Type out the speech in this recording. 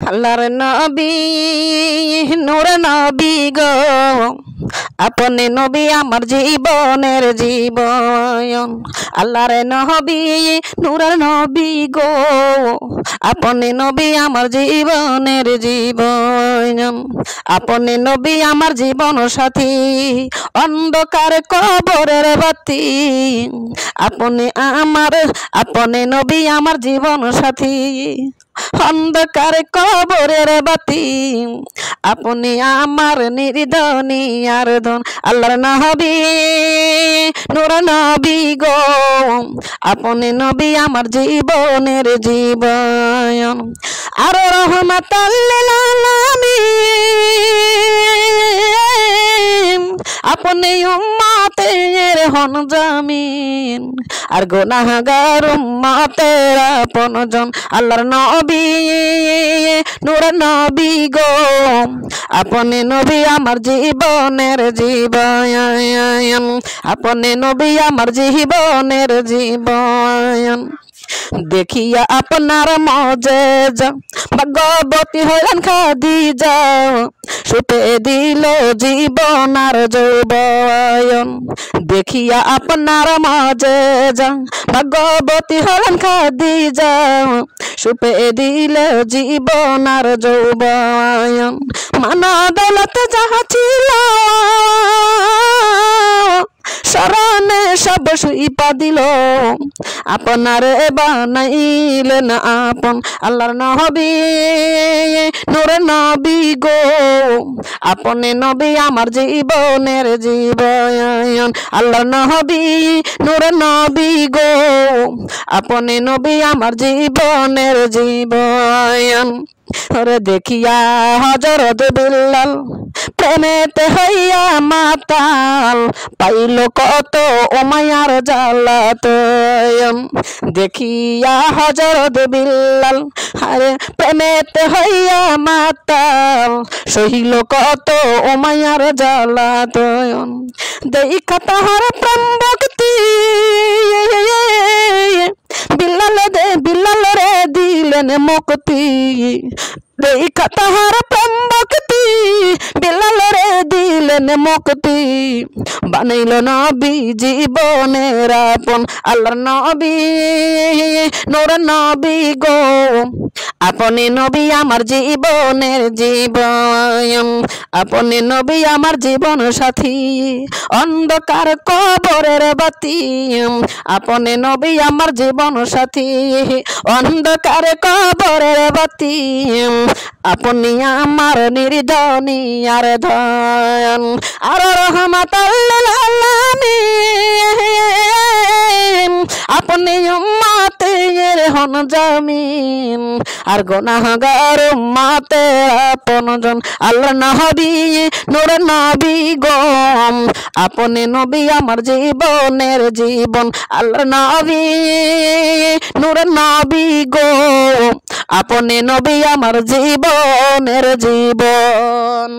আল্লাহর নবী নূর নবী গো আপনি নবী আমার জীবনের জীবন। আল্লাহর নবী নূরের নবী গো আপনি নবী আমার জীবনের জীবন। আপনি নবী আমার জীবন সাথী অন্ধকার কবরের বাতি। আপনি নবী আমার জীবন সাথী অন্ধকার কবরের বাতি। আপনি আমার নির্ধনী আর ধন। আল্লাহর নবী নূর নবী গো আপনি নবী আমার জীবনের জীবন। আর রহমাতাল লিল আলামিন আপনি উম্মতের হন জামিন আর গুনাহগার উম্মতের আপনজন। আল্লাহর নবী নূর নবী গো আপনি নবী আমার জীবনের জীবন। আপনি নবী আমার জীবনের জীবন। দেখিয়া আপনার মজেজা ভাগ্যবতী হইলেন খাদিজা সুপে দিল জীবন আর যৌবন। দেখিয়া আপনার মজেজা ভাগ্যবতী হইলেন খাদিজা সুপে দিল জীবন আর যৌবন। মানা দৌলত যাহা ছিল শরণে সব সুইপা দিল আপনার বানাইলেন আপন। আল্লাহর নবী নূর নবী গো আপনি নবী আমার জীবনের জীবন। আল্লাহর নবী নূর নবী গো আপনি নবী আমার জীবনের জীবন। ওরে দেখিয়া হযরত বিল্লাল প্রেমেতে হইয়া মাতাল পাইল কত উমাইয়ার জ্বালাতন। দেখিয়া হযরত বিল্লাল আরে প্রেমেতে হইয়া মাতাল সহিল কত উমাইয়ার জ্বালাতন। দেখা তাহার প্রেম ভক্তি বিল্লাল রে দিলেন মুক্তি। দেখা তাহার প্রেম ভক্তি বিল্লাল রে দিলেন মুক্তি বানাইল নবী জীবনের আপন। আল্লাহর নবী নূর নবী গো আপনি নবী আমার জীবনের জীবন। আপনি নবী আমার জীবন সাথী অন্ধকার কবরের বাতি। আপনি নবী আমার জীবন সাথী অন্ধকার কবরের বাতি। আপনি আমার নির্ধনী আর ধন আর রহমাতাল লিল আলামিন আপনি উম্মতের হন জামিন আর গুনাহগার উম্মতের আপনজন। আল্লাহর নবী নূর নবী গো আপনি নবী আমার জীবনের জীবন। আল্লাহর নবী নূর নবী গো আপনি নবী আমার জীবনের জীবন।